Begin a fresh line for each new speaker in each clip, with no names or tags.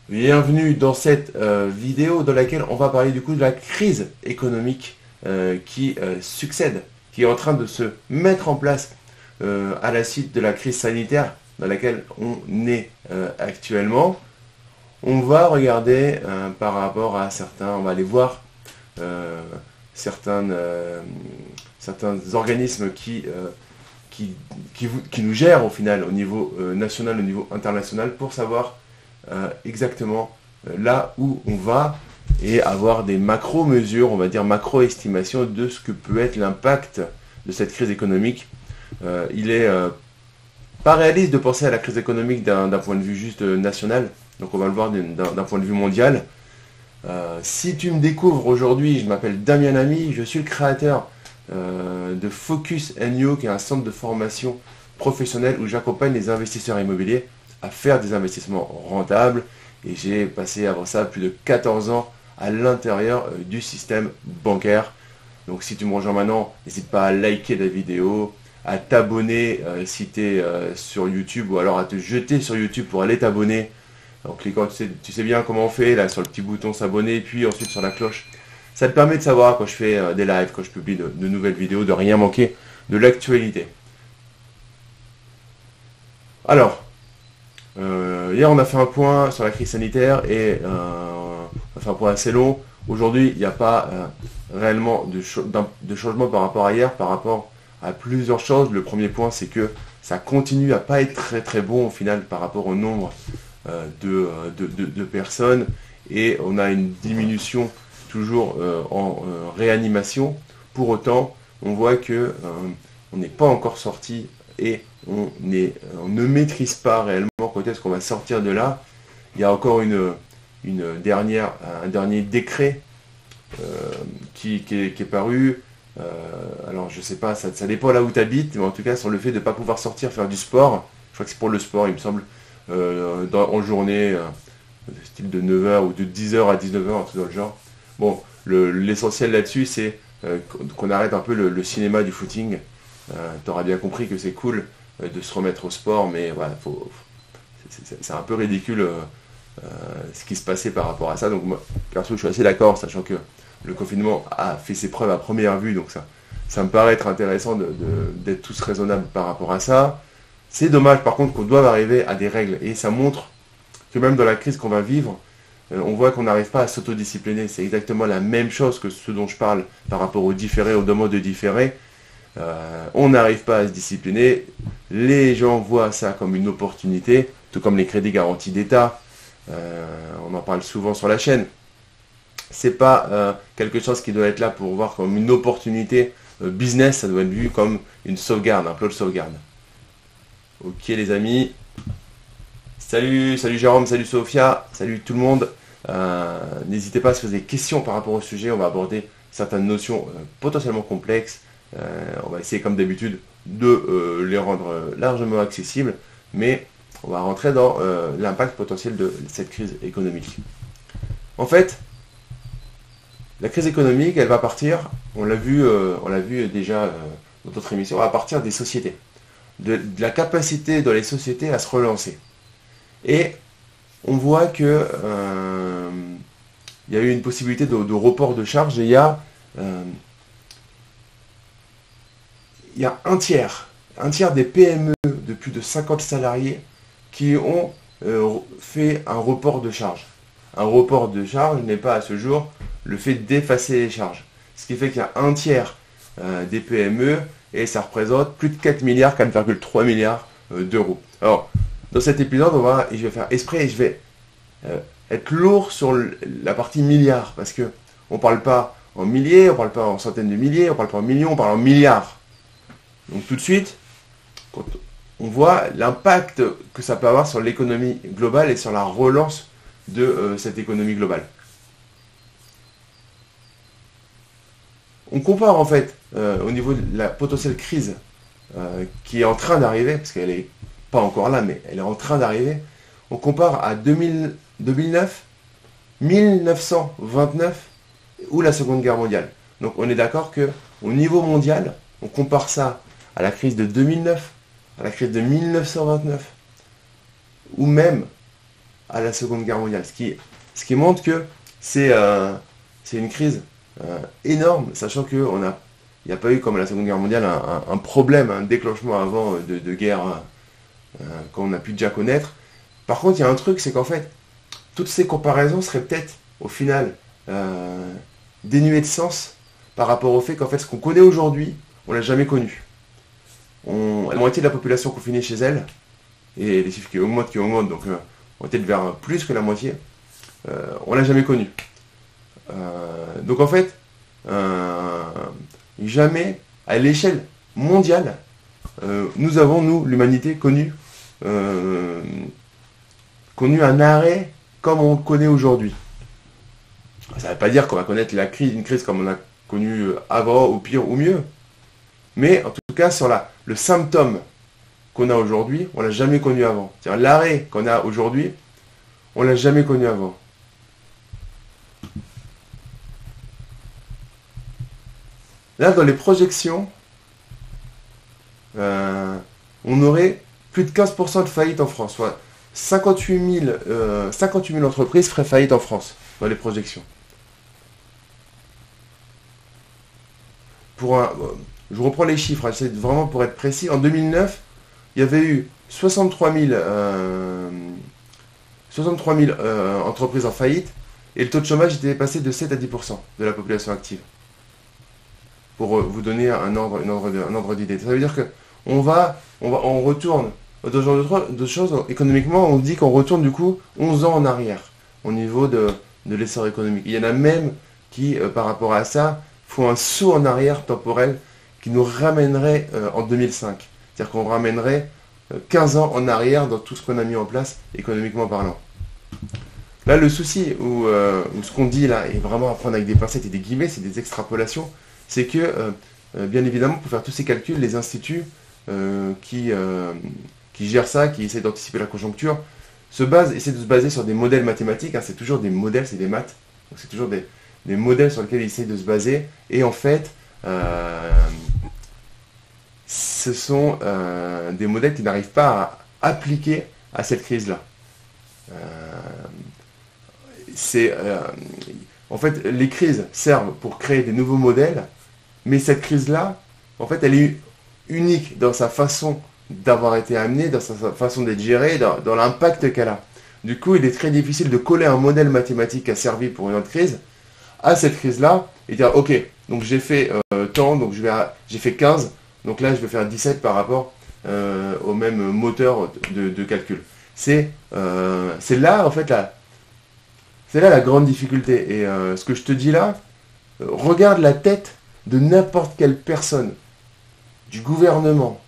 Bienvenue dans cette vidéo dans laquelle on va parler du coup de la crise économique qui succède, qui est en train de se mettre en place à la suite de la crise sanitaire dans laquelle on est actuellement. On va regarder par rapport à certains, on va aller voir euh, certains organismes qui nous gèrent au final au niveau national, au niveau international pour savoir exactement là où on va et avoir des macro-mesures, on va dire macro-estimations de ce que peut être l'impact de cette crise économique. Il est pas réaliste de penser à la crise économique d'un point de vue juste national, donc on va le voir d'un point de vue mondial. Si tu me découvres aujourd'hui, je m'appelle Damien Lamy, je suis le créateur de Focus & qui est un centre de formation professionnelle où j'accompagne les investisseurs immobiliers à faire des investissements rentables. Et j'ai passé avant ça plus de 14 ans à l'intérieur du système bancaire. Donc si tu me rejoins maintenant, n'hésite pas à liker la vidéo, à t'abonner si tu es sur YouTube, ou alors à te jeter sur YouTube pour aller t'abonner. En cliquant, tu sais bien comment on fait, là sur le petit bouton s'abonner, puis ensuite sur la cloche. Ça te permet de savoir quand je fais des lives, quand je publie de nouvelles vidéos, de rien manquer de l'actualité. Alors, hier on a fait un point sur la crise sanitaire et on a fait un point assez long. Aujourd'hui, il n'y a pas réellement de changement par rapport à hier, par rapport à plusieurs choses. Le premier point, c'est que ça continue à pas être très très bon au final par rapport au nombre de personnes, et on a une diminution toujours en réanimation. Pour autant, on voit que on n'est pas encore sorti et on ne maîtrise pas réellement quand est-ce qu'on va sortir de là. Il y a encore un dernier décret qui est paru. Alors je sais pas, ça dépend là où tu habites, mais en tout cas sur le fait de ne pas pouvoir sortir faire du sport. Je crois que c'est pour le sport, il me semble, en journée, style de 9 heures ou de 10 heures à 19 heures, tout dans le genre. Bon, l'essentiel là-dessus, c'est qu'on arrête un peu le cinéma du footing. T'auras bien compris que c'est cool de se remettre au sport, mais voilà, c'est un peu ridicule ce qui se passait par rapport à ça. Donc moi, perso, je suis assez d'accord, sachant que le confinement a fait ses preuves à première vue, donc ça me paraît être intéressant d'être tous raisonnables par rapport à ça. C'est dommage par contre qu'on doive arriver à des règles, et ça montre que même dans la crise qu'on va vivre, on voit qu'on n'arrive pas à s'autodiscipliner. C'est exactement la même chose que ce dont je parle par rapport au différé, aux demandes de différé. On n'arrive pas à se discipliner. Les gens voient ça comme une opportunité, tout comme les crédits garantis d'État. On en parle souvent sur la chaîne. C'est pas quelque chose qui doit être là pour voir comme une opportunité business, ça doit être vu comme une sauvegarde, un plan de sauvegarde. Ok les amis. Salut Jérôme, salut Sophia, salut tout le monde. N'hésitez pas à se poser des questions par rapport au sujet. On va aborder certaines notions potentiellement complexes. On va essayer comme d'habitude de les rendre largement accessibles, mais on va rentrer dans l'impact potentiel de cette crise économique. En fait, la crise économique, elle va partir, on l'a vu déjà dans d'autres émissions, elle va partir des sociétés, de la capacité dans les sociétés à se relancer. Et on voit que il y a eu une possibilité de report de charges, et il y a un tiers des PME de plus de 50 salariés qui ont fait un report de charges. Un report de charges n'est pas à ce jour le fait d'effacer les charges. Ce qui fait qu'il y a un tiers des PME, et ça représente plus de 4 milliards, 4,3 milliards d'euros. Alors, dans cet épisode, je vais faire exprès et je vais être lourd sur la partie milliards, parce que on parle pas en milliers, on parle pas en centaines de milliers, on parle pas en millions, on parle en milliards. Donc tout de suite, quand on voit l'impact que ça peut avoir sur l'économie globale et sur la relance de cette économie globale. On compare en fait au niveau de la potentielle crise qui est en train d'arriver, parce qu'elle n'est pas encore là, mais elle est en train d'arriver. On compare à 2009, 1929 ou la Seconde Guerre mondiale. Donc on est d'accord que au niveau mondial, on compare ça à la crise de 2009, à la crise de 1929, ou même à la Seconde Guerre mondiale. Ce qui montre que c'est une crise énorme, sachant qu'il n'y a pas eu, comme à la Seconde Guerre mondiale, un problème, un déclenchement avant de guerre qu'on a pu déjà connaître. Par contre, il y a un truc, c'est qu'en fait, toutes ces comparaisons seraient peut-être, au final, dénuées de sens par rapport au fait qu'en fait, ce qu'on connaît aujourd'hui, on l'a jamais connu. La moitié de la population confinée chez elle, et les chiffres qui augmentent, donc on est peut-être vers plus que la moitié, on l'a jamais connu. Donc en fait, jamais, à l'échelle mondiale, nous avons, nous, l'humanité, connu un arrêt comme on le connaît aujourd'hui. Ça ne veut pas dire qu'on va connaître une crise comme on a connu avant, ou pire, ou mieux. Mais en tout cas, sur le symptôme qu'on a aujourd'hui, on ne l'a jamais connu avant. C'est-à-dire l'arrêt qu'on a aujourd'hui, on ne l'a jamais connu avant. Là, dans les projections, on aurait plus de 15% de faillite en France. Soit 58 000 entreprises feraient faillite en France, dans les projections. Je vous reprends les chiffres, hein, j'essaie vraiment pour être précis. En 2009, il y avait eu 63 000 entreprises en faillite, et le taux de chômage était passé de 7 à 10% de la population active. Pour vous donner un ordre d'idée. Ça veut dire qu'on retourne dans ce genre de choses. Économiquement, on dit qu'on retourne du coup 11 ans en arrière au niveau de l'essor économique. Il y en a même qui, par rapport à ça, font un saut en arrière temporel qui nous ramènerait en 2005. C'est-à-dire qu'on ramènerait 15 ans en arrière dans tout ce qu'on a mis en place, économiquement parlant. Là, le souci, ou ce qu'on dit là, est vraiment à prendre avec des pincettes et des guillemets, c'est des extrapolations, c'est que, bien évidemment, pour faire tous ces calculs, les instituts qui gèrent ça, qui essaient d'anticiper la conjoncture, essaient de se baser sur des modèles mathématiques, hein, c'est toujours des modèles, c'est des maths, donc c'est toujours des modèles sur lesquels ils essaient de se baser, et en fait, ce sont des modèles qui n'arrivent pas à appliquer à cette crise-là. En fait, les crises servent pour créer des nouveaux modèles, mais cette crise-là, en fait, elle est unique dans sa façon d'avoir été amenée, dans sa façon d'être gérée, dans l'impact qu'elle a. Du coup, il est très difficile de coller un modèle mathématique qui a servi pour une autre crise à cette crise-là et dire, ok, donc j'ai fait tant, donc j'ai fait 15, donc là je vais faire 17 par rapport au même moteur de calcul. C'est là, en fait, c'est là la grande difficulté. Et ce que je te dis là, regarde la tête de n'importe quelle personne, du gouvernement,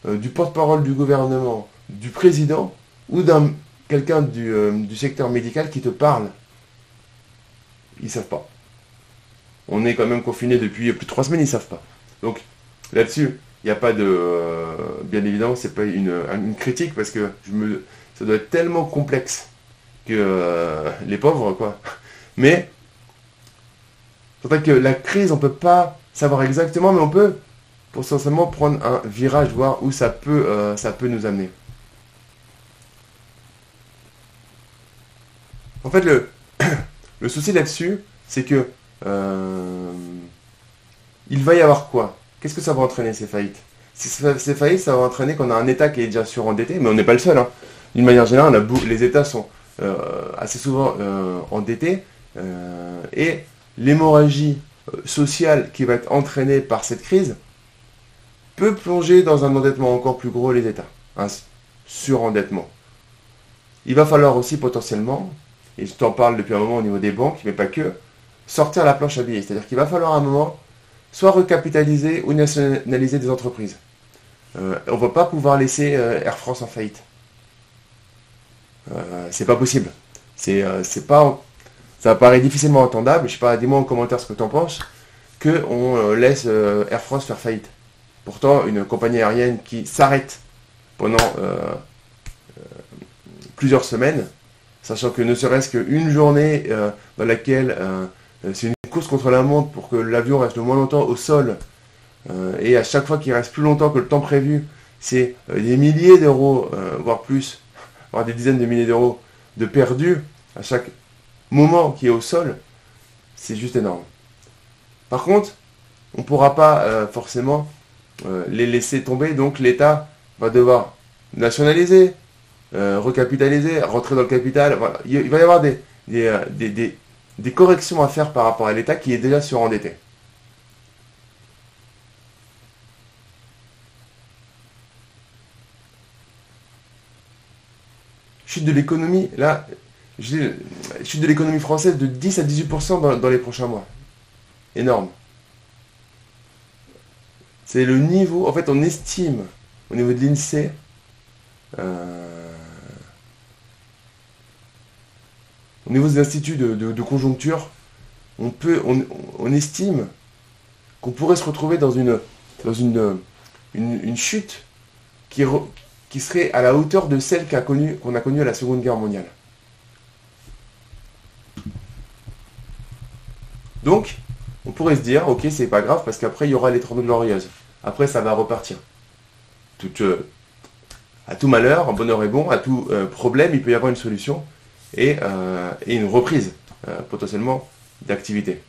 du porte-parole du gouvernement, du président, ou quelqu'un du secteur médical qui te parle. Ils ne savent pas. On est quand même confinés depuis plus de 3 semaines, ils ne savent pas. Donc là-dessus, il n'y a pas de... bien évidemment, c'est pas une critique, parce que ça doit être tellement complexe que les pauvres, quoi. Mais c'est vrai que la crise, on ne peut pas savoir exactement, mais on peut potentiellement prendre un virage, voir où ça peut nous amener. En fait, le souci là-dessus, c'est que il va y avoir quoi? Qu'est-ce que ça va entraîner, ces faillites? Ces faillites, ça va entraîner qu'on a un État qui est déjà surendetté, mais on n'est pas le seul, hein. D'une manière générale, les États sont assez souvent endettés, et l'hémorragie sociale qui va être entraînée par cette crise peut plonger dans un endettement encore plus gros les États, un surendettement. Il va falloir aussi potentiellement, et je t'en parle depuis un moment au niveau des banques, mais pas que, sortir la planche à billets. C'est-à-dire qu'il va falloir à un moment soit recapitaliser ou nationaliser des entreprises. On ne va pas pouvoir laisser Air France en faillite. C'est pas possible. Ça paraît difficilement entendable. Je sais pas, dis-moi en commentaire ce que tu en penses, qu'on laisse Air France faire faillite. Pourtant, une compagnie aérienne qui s'arrête pendant plusieurs semaines, sachant que ne serait-ce qu'une journée dans laquelle c'est une course contre la montre pour que l'avion reste le moins longtemps au sol, et à chaque fois qu'il reste plus longtemps que le temps prévu, c'est des milliers d'euros, voire plus, voire des dizaines de milliers d'euros de perdus à chaque moment qui est au sol, c'est juste énorme. Par contre, on ne pourra pas forcément les laisser tomber, donc l'État va devoir nationaliser, recapitaliser, rentrer dans le capital. Voilà. Il va y avoir des corrections à faire par rapport à l'État qui est déjà surendetté. Chute de l'économie, là, chute de l'économie française de 10 à 18% dans les prochains mois. Énorme. C'est le niveau, en fait, on estime au niveau de l'INSEE, au niveau des instituts de conjoncture, on estime qu'on pourrait se retrouver dans une chute qui serait à la hauteur de celle qu'on a connue à la Seconde Guerre mondiale. Donc, on pourrait se dire, ok, c'est pas grave, parce qu'après, il y aura les 30 glorieuses. Après, ça va repartir. À tout malheur, un bonheur est bon, à tout problème, il peut y avoir une solution et une reprise, potentiellement, d'activité.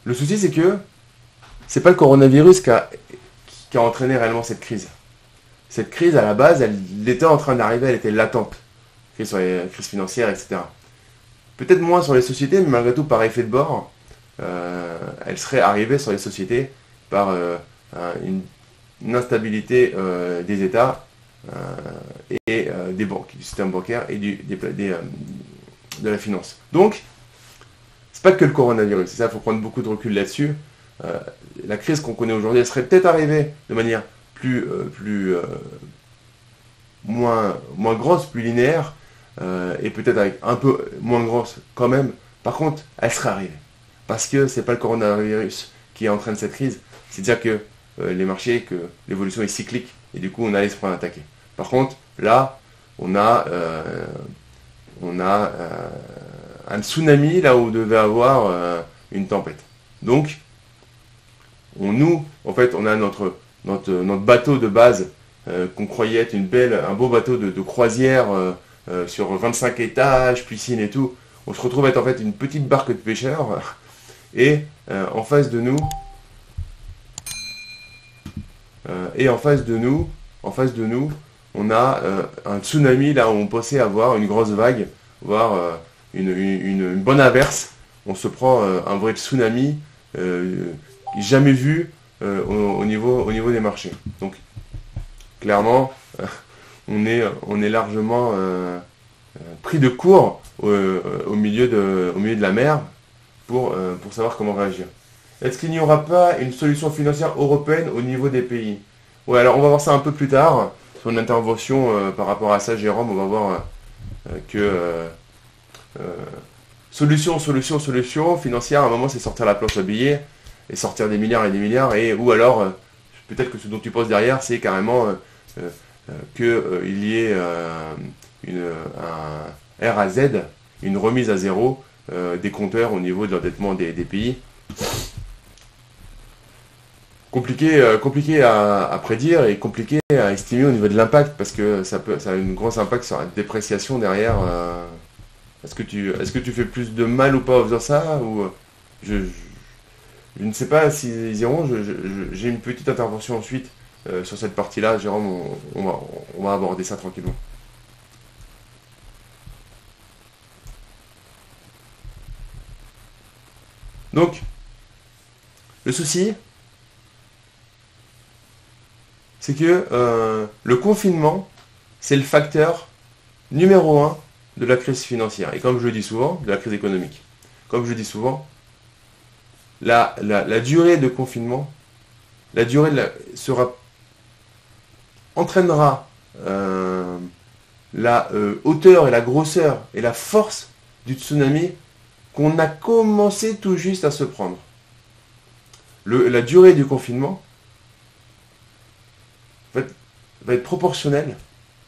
Le souci, c'est que c'est pas le coronavirus qui a entraîné réellement cette crise. Cette crise, à la base, elle était en train d'arriver, elle était latente. Crise sur les crises financières, etc. Peut-être moins sur les sociétés, mais malgré tout, par effet de bord, elle serait arrivée sur les sociétés par une instabilité des États et des banques, du système bancaire et de la finance. Donc, c'est pas que le coronavirus, c'est ça, il faut prendre beaucoup de recul là-dessus. La crise qu'on connaît aujourd'hui, elle serait peut-être arrivée de manière moins grosse, plus linéaire, et peut-être avec un peu moins grosse quand même. Par contre, elle serait arrivée. Parce que c'est pas le coronavirus qui entraîne cette crise, c'est-à-dire que les marchés, que l'évolution est cyclique, et du coup on allait se prendre attaquer. Par contre, là, on a un tsunami là où on devait avoir une tempête. Donc, en fait, on a notre bateau de base qu'on croyait être un beau bateau de croisière sur 25 étages, piscine et tout. On se retrouve être en fait une petite barque de pêcheurs et en face de nous, on a un tsunami là où on pensait avoir une grosse vague, voire une bonne averse. On se prend un vrai tsunami jamais vu au niveau des marchés. Donc clairement, on est largement pris de court au milieu de la mer pour savoir comment réagir. Est-ce qu'il n'y aura pas une solution financière européenne au niveau des pays? Ouais, alors on va voir ça un peu plus tard, sur une intervention par rapport à ça, Jérôme, on va voir que solution financière, à un moment c'est sortir la planche à billets, et sortir des milliards et des milliards, ou alors, peut-être que ce dont tu penses derrière, c'est carrément qu'il y ait un R à Z, une remise à zéro des compteurs au niveau de l'endettement des pays. Compliqué à prédire et compliqué à estimer au niveau de l'impact, parce que ça a un gros impact sur la dépréciation derrière. Est-ce que tu fais plus de mal ou pas en faisant ça, ou je ne sais pas s'ils iront. J'ai une petite intervention ensuite sur cette partie-là, Jérôme, on va aborder ça tranquillement. Donc, le souci, c'est que le confinement, c'est le facteur numéro 1 de la crise financière. Et comme je le dis souvent, de la crise économique. Comme je le dis souvent, la durée de confinement, entraînera la hauteur et la grosseur et la force du tsunami qu'on a commencé tout juste à se prendre. La durée du confinement va être proportionnelle.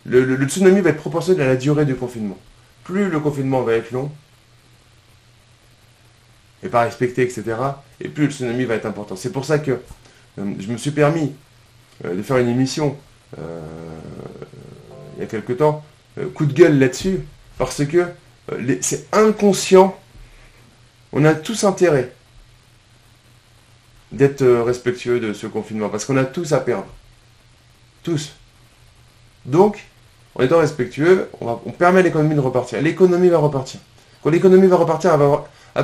Le tsunami va être proportionnel à la durée du confinement. Plus le confinement va être long, et pas respecté, etc., et plus le tsunami va être important. C'est pour ça que je me suis permis de faire une émission il y a quelque temps, coup de gueule là-dessus, parce que c'est inconscient. On a tous intérêt d'être respectueux de ce confinement, parce qu'on a tous à perdre. Tous. Donc, en étant respectueux, on permet à l'économie de repartir. L'économie va repartir. Quand l'économie va repartir, elle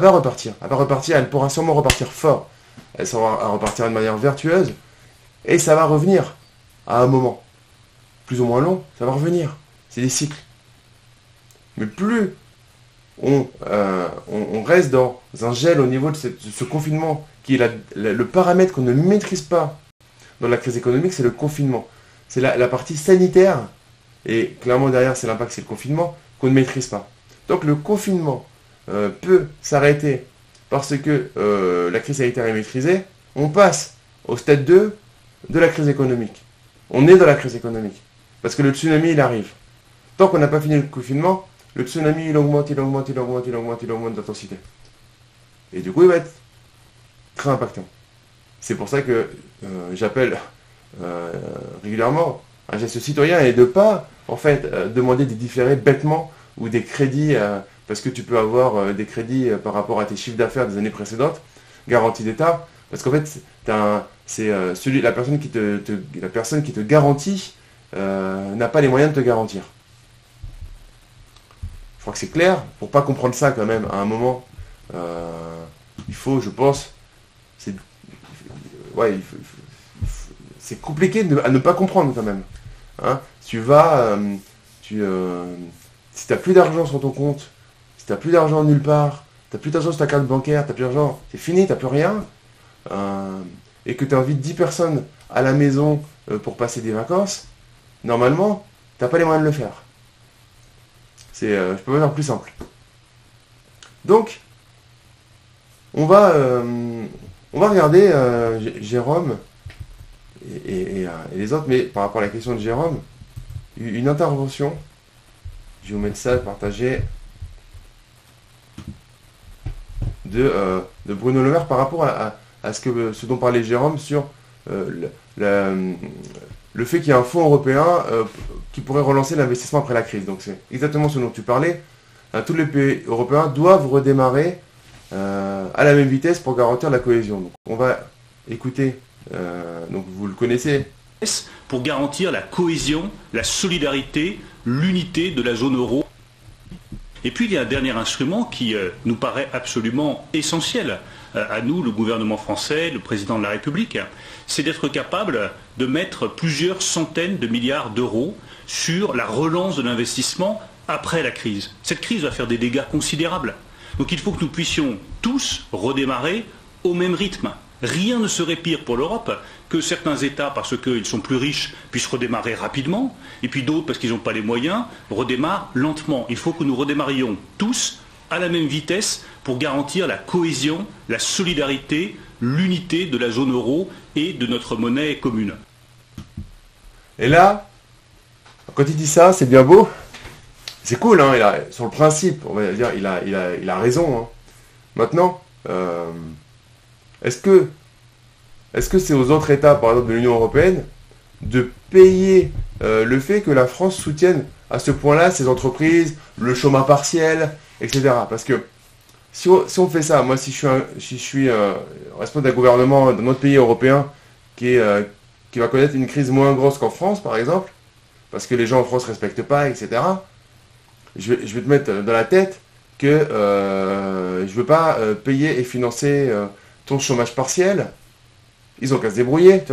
va repartir. Elle va repartir, elle pourra sûrement repartir fort. Elle saura repartir de manière vertueuse. Et ça va revenir à un moment. Plus ou moins long, ça va revenir. C'est des cycles. Mais plus on reste dans un gel au niveau de ce confinement, qui est le paramètre qu'on ne maîtrise pas dans la crise économique, c'est le confinement. C'est la partie sanitaire, et clairement derrière c'est l'impact, c'est le confinement, qu'on ne maîtrise pas. Donc le confinement peut s'arrêter parce que la crise sanitaire est maîtrisée. On passe au stade 2 de la crise économique. On est dans la crise économique. Parce que le tsunami, il arrive. Tant qu'on n'a pas fini le confinement, le tsunami, il augmente d'intensité. Et du coup, il va être très impactant. C'est pour ça que j'appelle régulièrement un geste citoyen et de pas, en fait, demander des différés bêtement ou des crédits, parce que tu peux avoir des crédits par rapport à tes chiffres d'affaires des années précédentes, garantie d'État, parce qu'en fait, la personne qui te garantit n'a pas les moyens de te garantir. Je crois que c'est clair. Pour pas comprendre ça quand même, à un moment, il faut, je pense, c'est compliqué à ne pas comprendre quand même. Hein, si tu n'as plus d'argent sur ton compte, si tu n'as plus d'argent nulle part, tu n'as plus d'argent sur ta carte bancaire, tu n'as plus d'argent, c'est fini, tu n'as plus rien, et que tu invites 10 personnes à la maison pour passer des vacances, normalement, tu n'as pas les moyens de le faire. Je peux pas faire plus simple. Donc, on va regarder Jérôme et les autres, mais par rapport à la question de Jérôme, une intervention, je vais vous mettre ça, partager, de Bruno Le Maire par rapport à ce dont parlait Jérôme sur le fait qu'il y a un fonds européen qui pourrait relancer l'investissement après la crise. Donc c'est exactement ce dont tu parlais. Tous les pays européens doivent redémarrer à la même vitesse pour garantir la cohésion. Donc on va écouter, donc vous le connaissez.
Pour garantir la cohésion, la solidarité, l'unité de la zone euro. Et puis il y a un dernier instrument qui nous paraît absolument essentiel à nous, le gouvernement français, le président de la République, c'est d'être capable de mettre plusieurs centaines de milliards d'euros sur la relance de l'investissement après la crise. Cette crise va faire des dégâts considérables. Donc il faut que nous puissions tous redémarrer au même rythme. Rien ne serait pire pour l'Europe que certains États, parce qu'ils sont plus riches, puissent redémarrer rapidement, et puis d'autres, parce qu'ils n'ont pas les moyens, redémarrent lentement. Il faut que nous redémarrions tous à la même vitesse pour garantir la cohésion, la solidarité, l'unité de la zone euro et de notre monnaie commune.
Et là, quand il dit ça, c'est bien beau. C'est cool, hein, sur le principe, on va dire, il a raison. Hein. Maintenant, est-ce que c'est aux autres États, par exemple de l'Union européenne, de payer le fait que la France soutienne à ce point-là ces entreprises, le chômage partiel, etc. Parce que si on fait ça, moi si je suis responsable d'un gouvernement d'un autre pays européen qui va connaître une crise moins grosse qu'en France, par exemple, parce que les gens en France ne respectent pas, etc., je vais te mettre dans la tête que je ne veux pas payer et financer ton chômage partiel. Ils ont qu'à se débrouiller.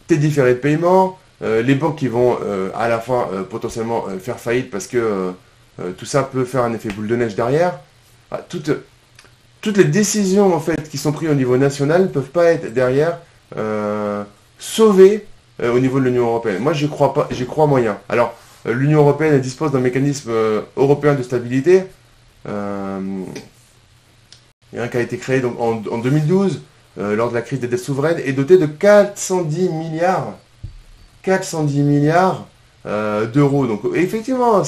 Tes différés de paiement, les banques qui vont à la fin potentiellement faire faillite parce que tout ça peut faire un effet boule de neige derrière. Toutes les décisions en fait qui sont prises au niveau national ne peuvent pas être derrière sauvées au niveau de l'Union européenne. Moi, j'y crois moyen. Alors, l'Union européenne dispose d'un mécanisme européen de stabilité. Il y a un qui a été créé donc, en 2012 lors de la crise des dettes souveraines et doté de 410 milliards d'euros. Donc effectivement,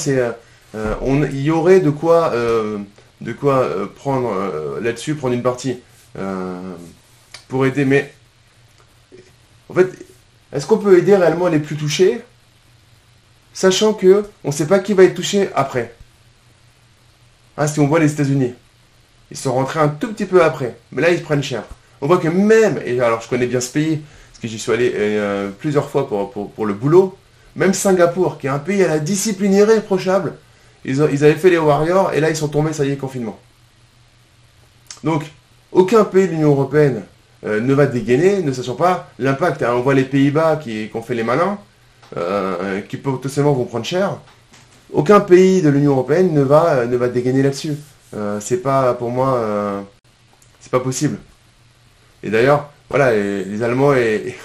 il y aurait de quoi prendre là-dessus, prendre une partie pour aider. Mais en fait, Est-ce qu'on peut aider réellement les plus touchés, sachant que on ne sait pas qui va être touché après? Hein, si on voit les États-Unis, ils sont rentrés un tout petit peu après, mais là ils se prennent cher. On voit que même, et alors je connais bien ce pays, parce que j'y suis allé plusieurs fois pour le boulot, même Singapour, qui est un pays à la discipline irréprochable, ils avaient fait les Warriors, et là ils sont tombés, ça y est, confinement. Donc, aucun pays de l'Union Européenne ne va dégainer, ne sachant pas l'impact. Hein, on voit les Pays-Bas qui ont fait les malins, qui potentiellement vont prendre cher. Aucun pays de l'Union Européenne ne va dégainer là-dessus. C'est pas, pour moi, c'est pas possible. Et d'ailleurs, voilà, les Allemands et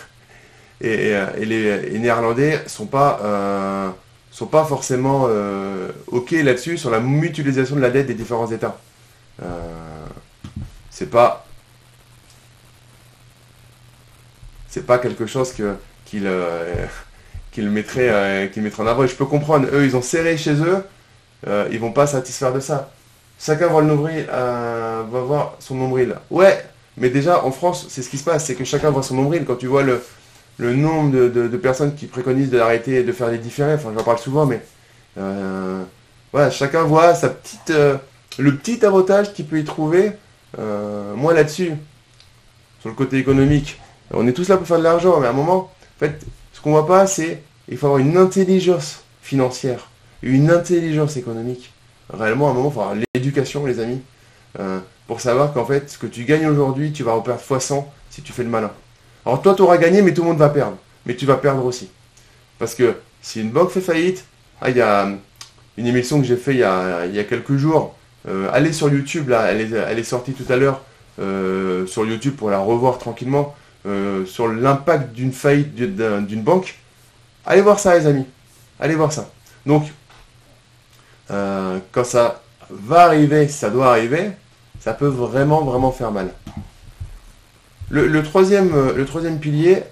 les Néerlandais sont pas forcément ok là-dessus sur la mutualisation de la dette des différents États. C'est pas quelque chose qu'ils mettraient en avant. Et je peux comprendre, eux, ils ont serré chez eux, ils vont pas satisfaire de ça. Chacun va voir son nombril. Ouais, mais déjà, en France, c'est ce qui se passe, c'est que chacun voit son nombril. Quand tu vois le nombre de personnes qui préconisent d'arrêter et de faire des différés, enfin, j'en parle souvent, mais voilà, chacun voit le petit avantage qu'il peut y trouver. Moi, là-dessus, sur le côté économique, on est tous là pour faire de l'argent, mais à un moment, en fait, ce qu'on voit pas, c'est il faut avoir une intelligence financière, une intelligence économique. Réellement, à un moment, il faut avoir l'éducation, les amis, pour savoir qu'en fait, ce que tu gagnes aujourd'hui, tu vas en perdre fois 100 si tu fais le malin. Alors toi, tu auras gagné, mais tout le monde va perdre. Mais tu vas perdre aussi. Parce que si une banque fait faillite, il y a une émission que j'ai fait il y a quelques jours, allez sur YouTube, là, elle est sortie tout à l'heure sur YouTube pour la revoir tranquillement, sur l'impact d'une faillite d'une banque. Allez voir ça, les amis. Allez voir ça. Donc, quand ça va arriver, si ça doit arriver, ça peut vraiment, vraiment faire mal. Le troisième pilier,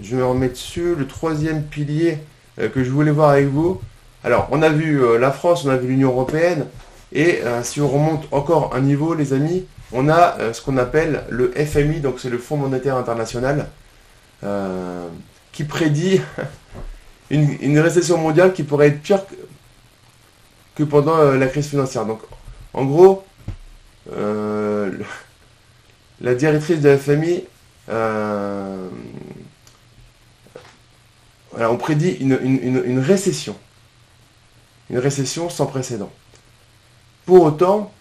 je me remets dessus, le troisième pilier que je voulais voir avec vous. Alors, on a vu la France, on a vu l'Union Européenne, et si on remonte encore un niveau, les amis, on a ce qu'on appelle le FMI, donc c'est le Fonds monétaire international, qui prédit une récession mondiale qui pourrait être pire que pendant la crise financière. Donc, en gros, la directrice de la FMI, voilà, on prédit une récession. Une récession sans précédent. Pour autant,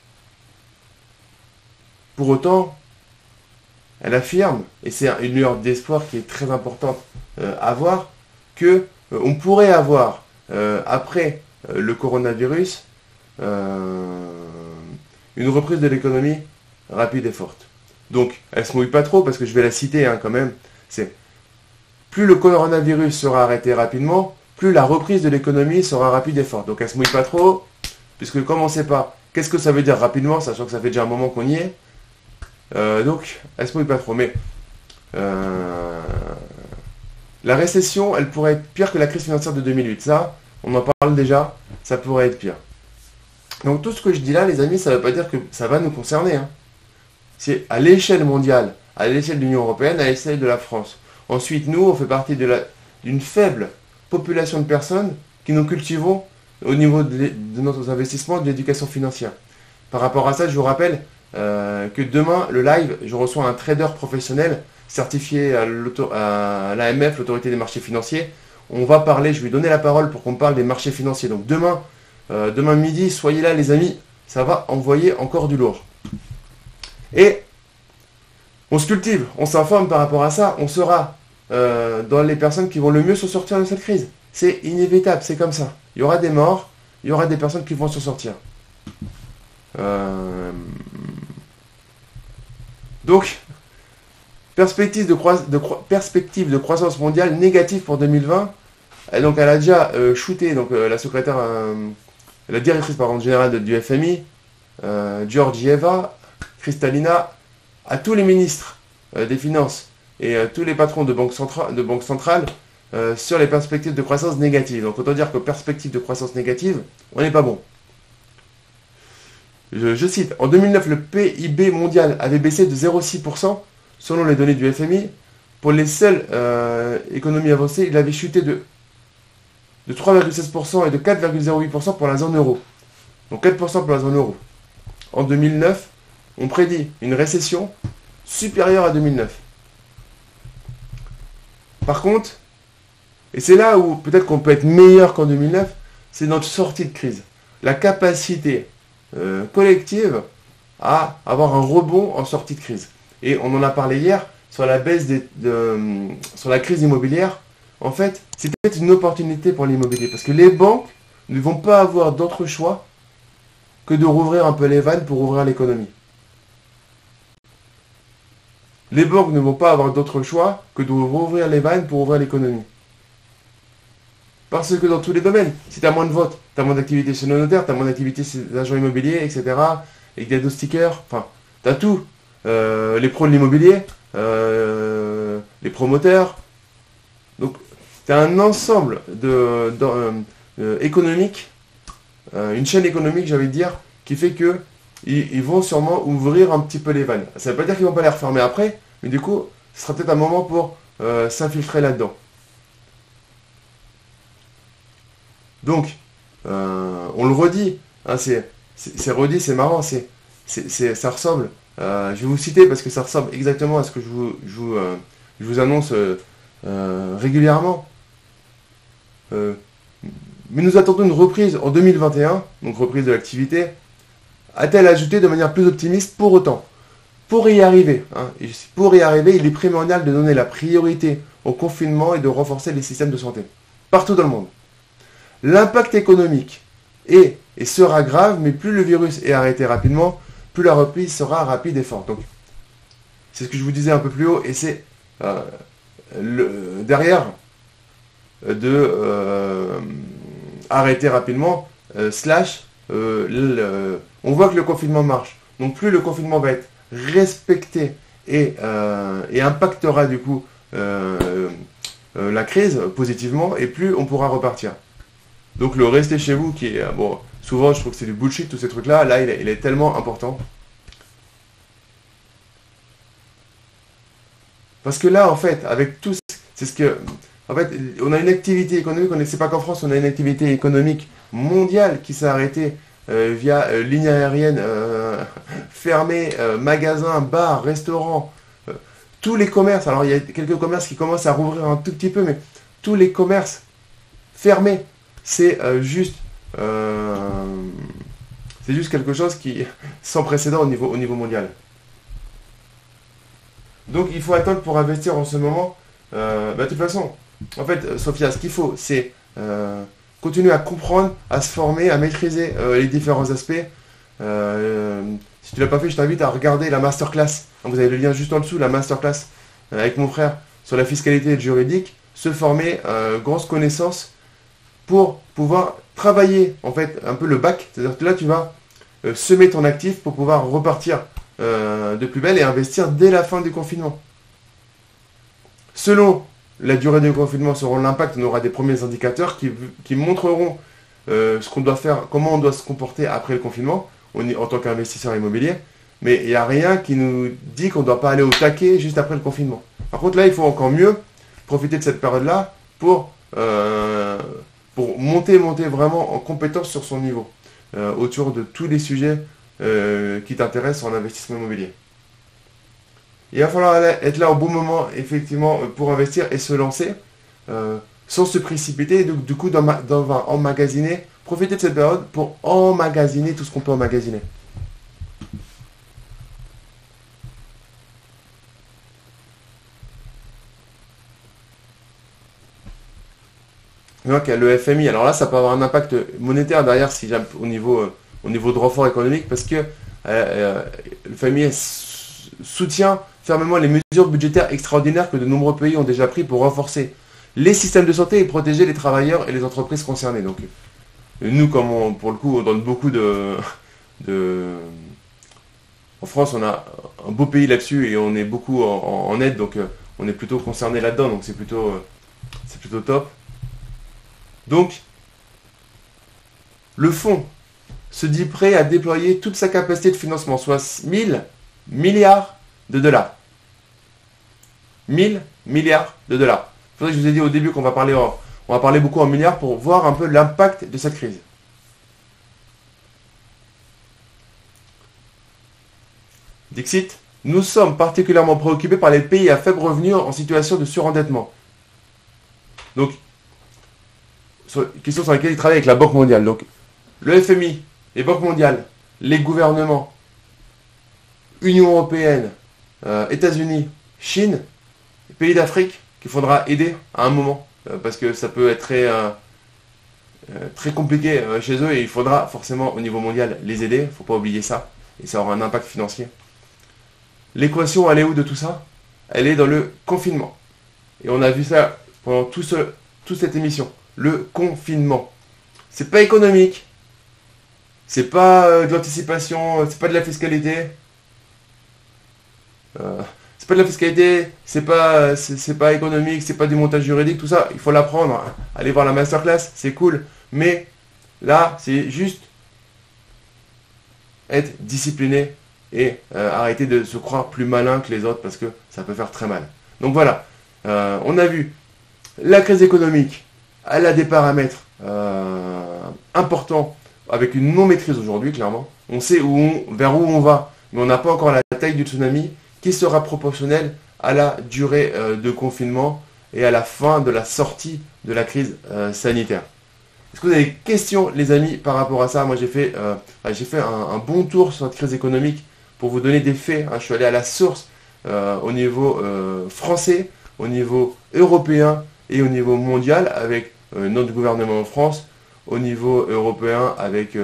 elle affirme, et c'est une lueur d'espoir qui est très importante à voir, que on pourrait avoir, après le coronavirus, une reprise de l'économie rapide et forte. Donc, elle se mouille pas trop, parce que je vais la citer quand même, c'est plus le coronavirus sera arrêté rapidement, plus la reprise de l'économie sera rapide et forte. Donc elle se mouille pas trop, puisque comme on ne sait pas qu'est-ce que ça veut dire rapidement, sachant que ça fait déjà un moment qu'on y est, donc elle se mouille pas trop. Mais la récession, elle pourrait être pire que la crise financière de 2008. Ça, on en parle déjà, ça pourrait être pire. Donc tout ce que je dis là, les amis, ça ne veut pas dire que ça va nous concerner. Hein. C'est à l'échelle mondiale, à l'échelle de l'Union Européenne, à l'échelle de la France. Ensuite, nous, on fait partie d'une faible population de personnes qui nous cultivons au niveau de nos investissements de l'éducation financière. Par rapport à ça, je vous rappelle que demain, le live, je reçois un trader professionnel certifié à l'AMF, l'autorité des marchés financiers. On va parler, je vais lui donner la parole pour qu'on parle des marchés financiers. Donc demain midi, soyez là les amis, ça va envoyer encore du lourd. Et on se cultive, on s'informe par rapport à ça, on sera dans les personnes qui vont le mieux s'en sortir de cette crise. C'est inévitable, c'est comme ça. Il y aura des morts, il y aura des personnes qui vont s'en sortir. Donc, perspective de croissance mondiale négative pour 2020. Et donc, elle a déjà shooté, donc la secrétaire, la directrice générale du FMI, Georgieva, Kristalina, à tous les ministres des Finances et tous les patrons de banques centrales sur les perspectives de croissance négative. Donc autant dire que perspectives de croissance négative, on n'est pas bon. Je cite, en 2009, le PIB mondial avait baissé de 0,6% selon les données du FMI pour les seules économies avancées, il avait chuté de 3,16% et de 4,08% pour la zone euro. Donc 4% pour la zone euro. En 2009, on prédit une récession supérieure à 2009. Par contre, et c'est là où peut-être qu'on peut être meilleur qu'en 2009, c'est notre sortie de crise. La capacité collective à avoir un rebond en sortie de crise. Et on en a parlé hier sur la baisse sur la crise immobilière. En fait, c'est peut-être une opportunité pour l'immobilier parce que les banques ne vont pas avoir d'autre choix que de rouvrir un peu les vannes pour ouvrir l'économie. Les banques ne vont pas avoir d'autre choix que de rouvrir les vannes pour ouvrir l'économie. Parce que dans tous les domaines, si tu as moins de votes, tu as moins d'activité chez le notaire, tu as moins d'activité chez les agents immobiliers, etc., les diagnostiqueurs, enfin, tu as tout. Les pros de l'immobilier, les promoteurs. Donc, tu as un ensemble économique, une chaîne économique, j'ai envie de dire, qui fait que ils vont sûrement ouvrir un petit peu les vannes. Ça ne veut pas dire qu'ils ne vont pas les refermer après, mais du coup, ce sera peut-être un moment pour s'infiltrer là-dedans. Donc, on le redit, hein, c'est redit, c'est marrant, ça ressemble. Je vais vous citer parce que ça ressemble exactement à ce que je vous annonce régulièrement. Mais nous attendons une reprise en 2021, donc reprise de l'activité, a-t-elle ajouté de manière plus optimiste pour autant. Pour y arriver, il est primordial de donner la priorité au confinement et de renforcer les systèmes de santé, partout dans le monde. L'impact économique est et sera grave, mais plus le virus est arrêté rapidement, plus la reprise sera rapide et forte. Donc, c'est ce que je vous disais un peu plus haut, et c'est derrière arrêter rapidement, on voit que le confinement marche. Donc plus le confinement va être respecté et impactera du coup la crise positivement, et plus on pourra repartir. Donc le rester chez vous, qui est, bon, souvent je trouve que c'est du bullshit, tous ces trucs-là, là il est tellement important. Parce que là, en fait, avec tout, c'est ce que... En fait, on a une activité économique, c'est pas qu'en France, on a une activité économique mondiale qui s'est arrêtée via ligne aérienne fermée, magasins, bars, restaurants, tous les commerces. Alors il y a quelques commerces qui commencent à rouvrir un tout petit peu, mais tous les commerces fermés, c'est juste quelque chose qui sans précédent au niveau mondial. Donc il faut attendre pour investir en ce moment. De toute façon, en fait, Sophia, ce qu'il faut, c'est continuer à comprendre, à se former, à maîtriser les différents aspects. Si tu ne l'as pas fait, je t'invite à regarder la masterclass. Vous avez le lien juste en dessous, la masterclass avec mon frère sur la fiscalité et le juridique. Se former, grosses connaissances pour pouvoir travailler en fait un peu le bac. C'est-à-dire que là, tu vas semer ton actif pour pouvoir repartir de plus belle et investir dès la fin du confinement. Selon la durée du confinement, selon l'impact, on aura des premiers indicateurs qui montreront ce qu'on doit faire, comment on doit se comporter après le confinement, en tant qu'investisseur immobilier. Mais il n'y a rien qui nous dit qu'on ne doit pas aller au taquet juste après le confinement. Par contre, là, il faut encore mieux profiter de cette période-là pour monter vraiment en compétence sur son niveau, autour de tous les sujets qui t'intéressent en investissement immobilier. Il va falloir être là au bon moment, effectivement, pour investir et se lancer, sans se précipiter. Et du coup, emmagasiner, profiter de cette période pour emmagasiner tout ce qu'on peut emmagasiner. Donc, le FMI, alors là, ça peut avoir un impact monétaire derrière au niveau de renfort économique, parce que le FMI soutient fermement les mesures budgétaires extraordinaires que de nombreux pays ont déjà pris pour renforcer les systèmes de santé et protéger les travailleurs et les entreprises concernées. Donc, nous, comme pour le coup, on donne beaucoup en France, on a un beau pays là-dessus et on est beaucoup en aide, donc on est plutôt concerné là-dedans, donc c'est plutôt top. Donc, le fonds se dit prêt à déployer toute sa capacité de financement, soit 1000 milliards de dollars. 1000 milliards de dollars. C'est pour ça que je vous ai dit au début qu'on va parler beaucoup en milliards pour voir un peu l'impact de cette crise. Dixit, nous sommes particulièrement préoccupés par les pays à faible revenu en situation de surendettement. Donc, question sur laquelle il travaille avec la Banque mondiale. Donc, le FMI, les banques mondiales, les gouvernements, Union européenne, États-Unis, Chine, les pays d'Afrique qu'il faudra aider à un moment, parce que ça peut être très compliqué chez eux et il faudra forcément au niveau mondial les aider, il ne faut pas oublier ça, et ça aura un impact financier. L'équation, elle est où de tout ça? Elle est dans le confinement. Et on a vu ça pendant toute cette émission. Le confinement. C'est pas économique. C'est pas de l'anticipation. C'est pas de la fiscalité. C'est pas de la fiscalité. C'est pas économique. C'est pas du montage juridique. Tout ça, il faut l'apprendre. Allez voir la masterclass. C'est cool. Mais là, c'est juste être discipliné. Et arrêter de se croire plus malin que les autres parce que ça peut faire très mal. Donc voilà, on a vu la crise économique, elle a des paramètres importants avec une non-maîtrise aujourd'hui, clairement. On sait vers où on va, mais on n'a pas encore la taille du tsunami qui sera proportionnelle à la durée de confinement et à la fin de la sortie de la crise sanitaire. Est-ce que vous avez des questions, les amis, par rapport à ça? Moi, j'ai fait un bon tour sur cette crise économique pour vous donner des faits. Je suis allé à la source au niveau français, au niveau européen et au niveau mondial avec notre gouvernement en France, au niveau européen avec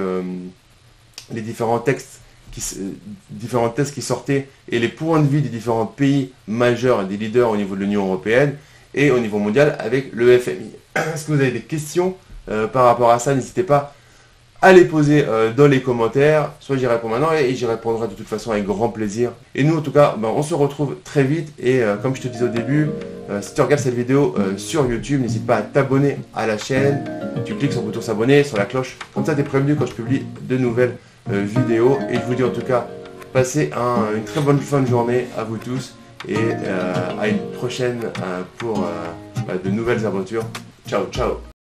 les différents textes qui sortaient et les points de vue des différents pays majeurs et des leaders au niveau de l'Union européenne et au niveau mondial avec le FMI. Est-ce que vous avez des questions par rapport à ça? N'hésitez pas à les poser dans les commentaires, soit j'y réponds maintenant et j'y répondrai de toute façon avec grand plaisir. Et nous en tout cas, on se retrouve très vite et comme je te disais au début, si tu regardes cette vidéo sur YouTube, n'hésite pas à t'abonner à la chaîne, tu cliques sur le bouton s'abonner, sur la cloche, comme ça tu es prévenu quand je publie de nouvelles vidéos. Et je vous dis en tout cas, passez une très bonne fin de journée à vous tous et à une prochaine pour de nouvelles aventures. Ciao, ciao.